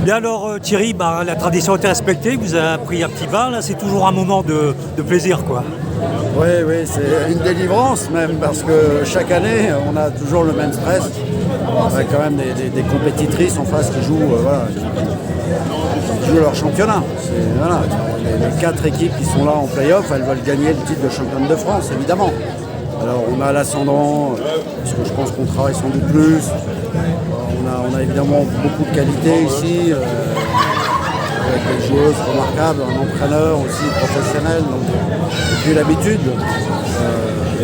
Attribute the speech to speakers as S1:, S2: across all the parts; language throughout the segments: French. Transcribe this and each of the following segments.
S1: Bien alors Thierry, la tradition était respectée, vous avez pris un petit bain, là c'est toujours un moment de plaisir quoi.
S2: Oui, c'est une délivrance même parce que chaque année on a toujours le même stress. Avec quand même des compétitrices en face qui jouent, qui jouent leur championnat. Voilà, les 4 équipes qui sont là en play-off, elles veulent gagner le titre de championne de France, évidemment. Alors on a l'ascendant, parce que je pense qu'on travaille sans doute plus. On a évidemment beaucoup de qualité ici, avec des joueuses remarquables, un entraîneur aussi professionnel. Donc, et puis l'habitude,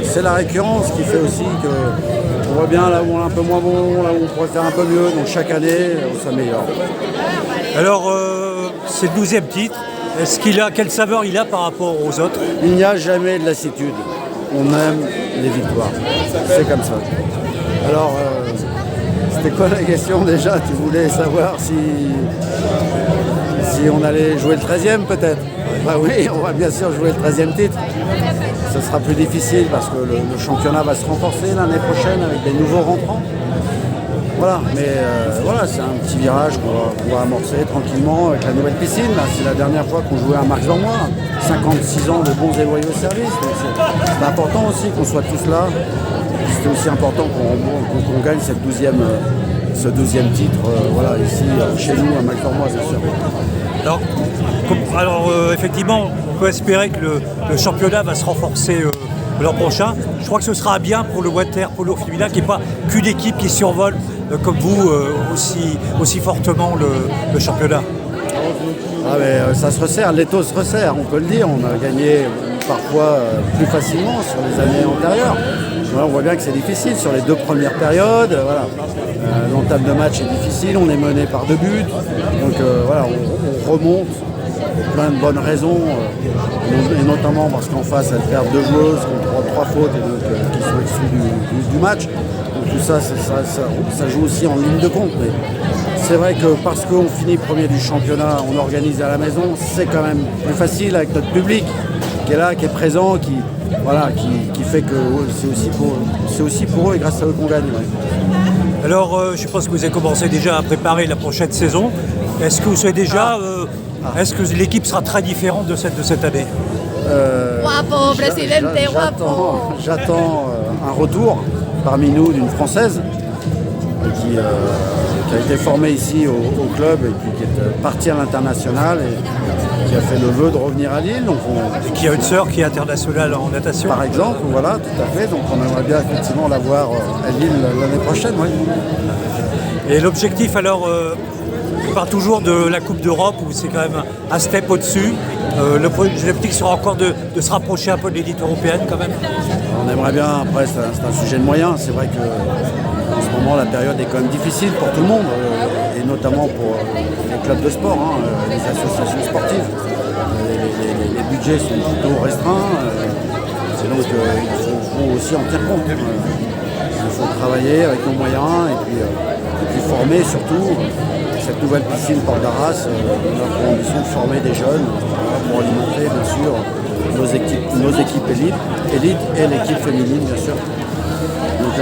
S2: c'est la récurrence qui fait aussi qu'on voit bien là où on est un peu moins bon, là où on pourrait faire un peu mieux. Donc chaque année, on s'améliore.
S1: Alors c'est le 12e titre. Quelle saveur il a par rapport aux autres?
S2: Il n'y a jamais de lassitude. On aime les victoires. C'est comme ça. Alors, c'était quoi la question déjà? Tu voulais savoir si on allait jouer le 13e peut-être? Bah oui, on va bien sûr jouer le 13e titre. Ce sera plus difficile parce que le championnat va se renforcer l'année prochaine avec des nouveaux rentrants. Voilà, mais voilà, c'est un petit virage qu'on va amorcer tranquillement avec la nouvelle piscine. Là, c'est la dernière fois qu'on jouait à Marx-en-Mois. 56 ans de bons et loyaux services. C'est important aussi qu'on soit tous là. C'est aussi important qu'on gagne ce 12e titre voilà, ici, chez nous, à Marx-en-Mois, c'est sûr.
S1: Alors effectivement, on peut espérer que le championnat va se renforcer l'an prochain. Je crois que ce sera bien pour le water polo féminin, qui n'est pas qu'une équipe qui survole comme vous aussi fortement le championnat.
S2: Ah mais ça se resserre, l'étau se resserre, on peut le dire. On a gagné parfois plus facilement sur les années antérieures. Voilà, on voit bien que c'est difficile sur les 2 premières périodes. Voilà. L'entame de match est difficile, on est mené par 2 buts. Donc voilà, on remonte pour plein de bonnes raisons. Et notamment parce qu'en face, elles perdent 2 joueuses contre 3 fautes et donc, qui sont exclues du match. Donc tout ça, ça joue aussi en ligne de compte. Mais c'est vrai que parce qu'on finit premier du championnat, on organise à la maison, c'est quand même plus facile avec notre public qui est là, qui est présent, qui fait que c'est aussi pour eux et grâce à eux qu'on gagne. Ouais.
S1: Alors je pense que vous avez commencé déjà à préparer la prochaine saison. Est-ce que vous savez déjà, est-ce que l'équipe sera très différente de cette année?
S2: J'attends un retour parmi nous d'une Française qui a été formée ici au club et puis qui est partie à l'international et qui a fait le vœu de revenir à Lille. Donc
S1: qui a une sœur qui est internationale en natation.
S2: Par exemple, voilà, tout à fait. Donc on aimerait bien effectivement la voir à Lille l'année prochaine. Oui.
S1: Et l'objectif alors, on parle toujours de la Coupe d'Europe où c'est quand même un step au-dessus. L'objectif sera encore de se rapprocher un peu de l'élite européenne quand même.
S2: On aimerait bien, après c'est un sujet de moyens. C'est vrai que en ce moment la période est quand même difficile pour tout le monde et notamment pour les clubs de sport, les associations sportives. Les budgets sont plutôt restreints et donc il faut aussi en tenir compte. Il faut travailler avec nos moyens et puis former surtout. Cette nouvelle piscine Porte d'Arras, on a pour ambition de former des jeunes pour alimenter bien sûr nos équipes élites et l'équipe féminine bien sûr. Donc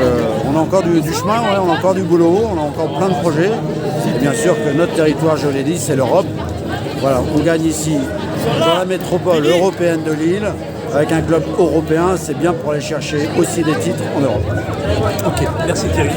S2: on a encore du chemin, on a encore du boulot, on a encore plein de projets. Et bien sûr que notre territoire, je l'ai dit, c'est l'Europe. Voilà, on gagne ici dans la métropole européenne de Lille. Avec un club européen, c'est bien pour aller chercher aussi des titres en Europe.
S1: Ok, merci Thierry.